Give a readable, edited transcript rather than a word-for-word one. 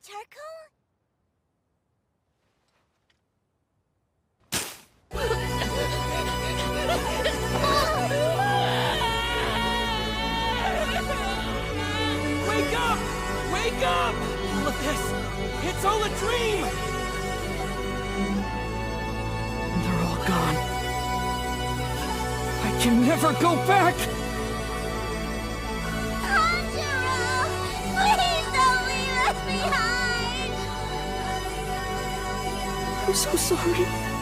Charcoal? Wake up! Wake up! All of this, it's all a dream! They're all gone. I can never go back! Tanjiro! Please don't leave us behind! I'm so sorry.